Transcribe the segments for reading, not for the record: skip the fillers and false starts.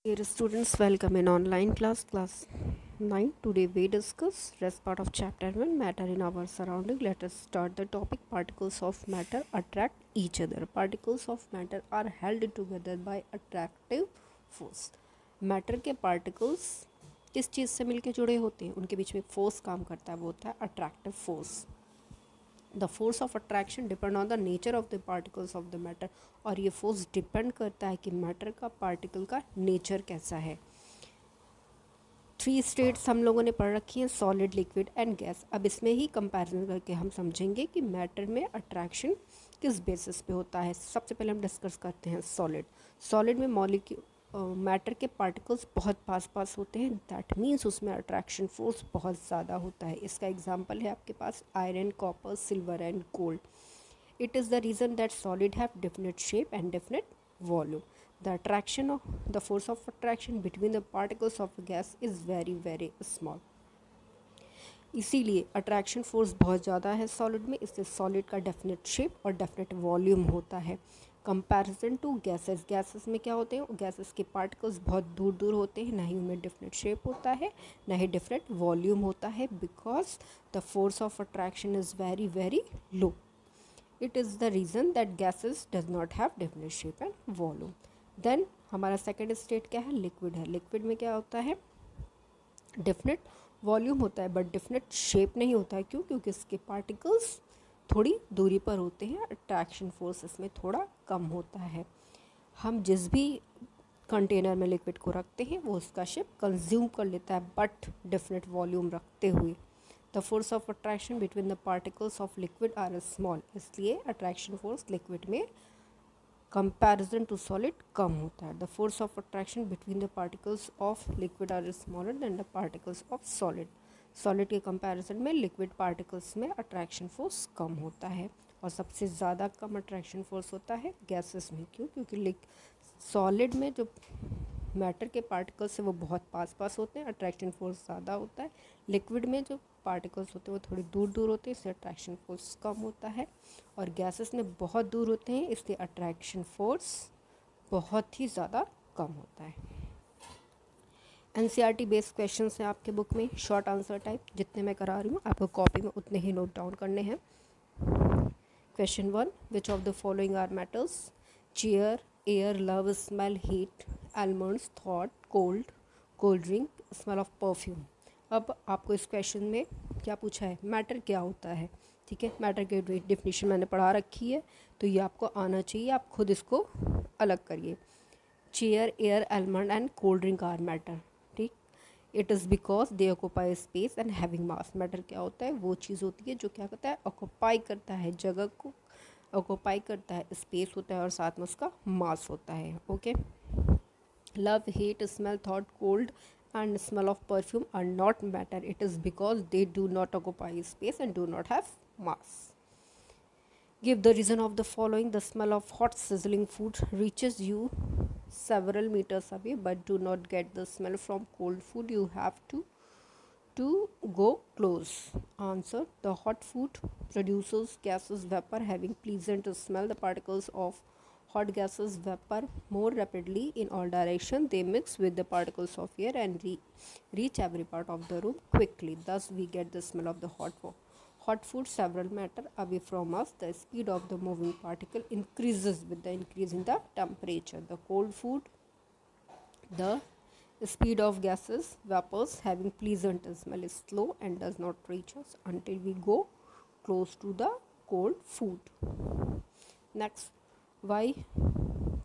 Dear students, welcome in online class 9. Today we discuss rest part of chapter 1, matter in our surrounding. Let us start the topic. Particles of matter attract each other. Particles of matter are held together by attractive force. Matter के particles किस चीज़ से मिलके जुड़े होते हैं, उनके बीच में force काम करता है, वो होता है attractive force. The force of attraction depend on the nature of the particles of the matter. और ये फोर्स डिपेंड करता है कि मैटर का पार्टिकल का नेचर कैसा है. 3 स्टेट्स हम लोगों ने पढ़ रखी हैं, सॉलिड, लिक्विड एंड गैस. अब इसमें ही कंपैरिजन करके हम समझेंगे कि मैटर में अट्रैक्शन किस बेसिस पे होता है. सबसे पहले हम डिस्कस करते हैं सॉलिड. सॉलिड में मॉलिक्यूल मैटर के पार्टिकल्स बहुत पास होते हैं. दैट मीन्स उसमें अट्रैक्शन फोर्स बहुत ज़्यादा होता है. इसका एग्जांपल है आपके पास iron, copper, silver and gold. It is the reason that solid have definite shape and definite volume. The force of attraction between the particles of a gas is very small. इसीलिए attraction force बहुत ज़्यादा है solid में. इससे solid का definite shape और definite volume होता है. Comparison to gases. गैसेस में क्या होते हैं, गैसेस के पार्टिकल्स बहुत दूर होते हैं, ना ही उनमें डेफिनेट शेप होता है, ना ही डेफिनेट वॉल्यूम होता है, because the force of attraction is very low. It is the reason that gases does not have definite shape and volume. Then हमारा सेकेंड स्टेट क्या है, लिक्विड है. लिक्विड में क्या होता है, डेफिनेट वॉल्यूम होता है बट डेफिनेट शेप नहीं होता है. क्यों? क्योंकि इसके पार्टिकल्स थोड़ी दूरी पर होते हैं. अट्रैक्शन फोर्स इसमें थोड़ा कम होता है. हम जिस भी कंटेनर में लिक्विड को रखते हैं वो उसका शेप कंज्यूम कर लेता है बट डेफिनेट वॉल्यूम रखते हुए. The force of attraction between the particles of liquid are small. इसलिए अट्रैक्शन फोर्स लिक्विड में कंपैरिजन टू सॉलिड कम होता है. The force of attraction between the particles of liquid are smaller than the particles of solid. Solid के comparison में liquid particles में attraction force कम होता है. और सबसे ज़्यादा कम अट्रैक्शन फोर्स होता है गैसेस में. क्यों? क्योंकि सॉलिड में जो मैटर के पार्टिकल्स है वो बहुत पास होते हैं, अट्रैक्शन फोर्स ज़्यादा होता है. लिक्विड में जो पार्टिकल्स होते हैं वो थोड़ी दूर होते हैं, इससे अट्रैक्शन फोर्स कम होता है. और गैसेस में बहुत दूर होते हैं, इसलिए अट्रैक्शन फोर्स बहुत ही ज़्यादा कम होता है. एनसीईआरटी बेस्ड क्वेश्चन हैं आपके बुक में, शॉर्ट आंसर टाइप. जितने मैं करा रही हूँ आपको कॉपी में उतने ही नोट डाउन करने हैं. Question 1, which of the following are matters? Chair, air, love, smell, heat, almonds, thought, cold drink, smell of perfume. अब आपको इस क्वेश्चन में क्या पूछा है, मैटर क्या होता है. ठीक है, मैटर की डेफिनेशन मैंने पढ़ा रखी है तो ये आपको आना चाहिए. आप खुद इसको अलग करिए. Chair, air, almond and cold drink are matter. ठीक, it is because they occupy space and having mass. Matter क्या होता है, वो चीज़ होती है जो क्या करता है, ऑक्यूपाई करता है, जगह को ऑक्यूपाई करता है, स्पेस होता है और साथ में उसका मास होता है. Okay. Love, heat, smell, thought, cold and smell of perfume are not matter. It is because they do not occupy space and do not have mass. Give the reason of the following. The smell of hot sizzling food reaches you several meters away but do not get the smell from cold food. You have to go close. Answer. The hot food produces gases, vapor having pleasant smell. The particles of hot gases vapor more rapidly in all directions. They mix with the particles of air and reach every part of the room quickly. Thus we get the smell of the hot food several meter away from us. The speed of the moving particle increases with the increase in the temperature. The cold food, the speed of gases, vapors having pleasant smell is slow and does not reach us until we go close to the cold food. Next, why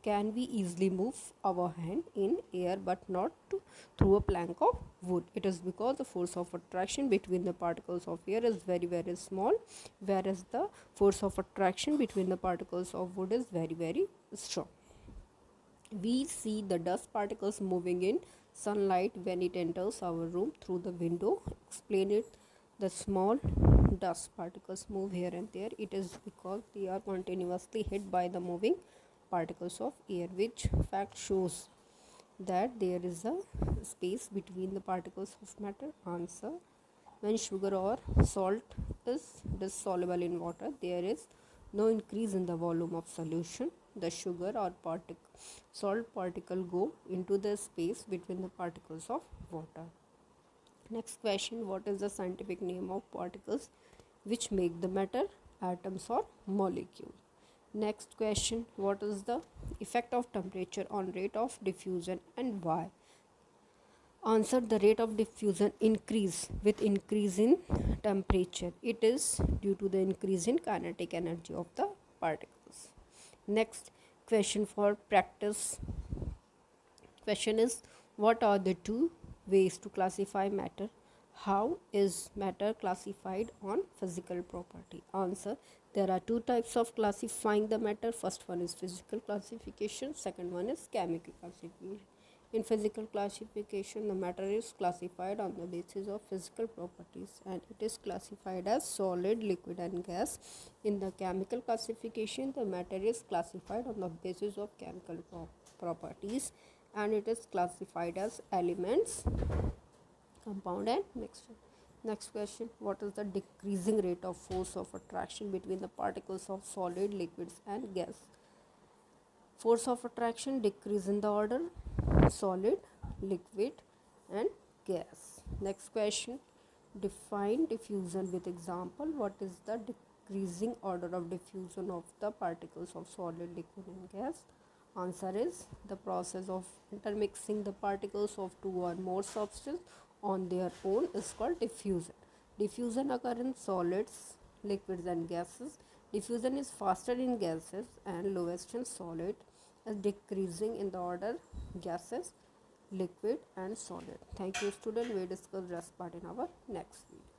can we easily move our hand in air but not through a plank of wood? It is because the force of attraction between the particles of air is very small, whereas the force of attraction between the particles of wood is very strong. We see the dust particles moving in sunlight when it enters our room through the window. Explain it. The small dust particles move here and there. It is because they are continuously hit by the moving particles of air, which fact shows that there is a space between the particles of matter. Answer. When sugar or salt is dissoluble in water, there is no increase in the volume of solution. the sugar or salt particle go into the space between the particles of water. Next question, what is the scientific name of particles which make the matter, atoms or molecule? Next question, what is the effect of temperature on rate of diffusion and why? Answer, the rate of diffusion increase with increase in temperature. It is due to the increase in kinetic energy of the particles. Next question for practice. Question is, what are the two ways to classify matter? How is matter classified on physical property? Answer, there are two types of classifying the matter. First one is physical classification, second one is chemical classification. In physical classification, the matter is classified on the basis of physical properties and it is classified as solid, liquid and gas. In the chemical classification, the matter is classified on the basis of chemical properties and it is classified as elements, compound and mixture. Next question, what is the decreasing rate of force of attraction between the particles of solid, liquids and gas? Force of attraction decrease in the order solid, liquid and gas. Next question, define diffusion with example. What is the decreasing order of diffusion of the particles of solid, liquid and gas? Answer is, the process of intermixing the particles of two or more substances on their own is called diffusion. Diffusion occurs in solids, liquids and gases. Diffusion is faster in gases and lowest in solid, as decreasing in the order gases, liquid and solid. Thank you student. We discuss rest part in our next video.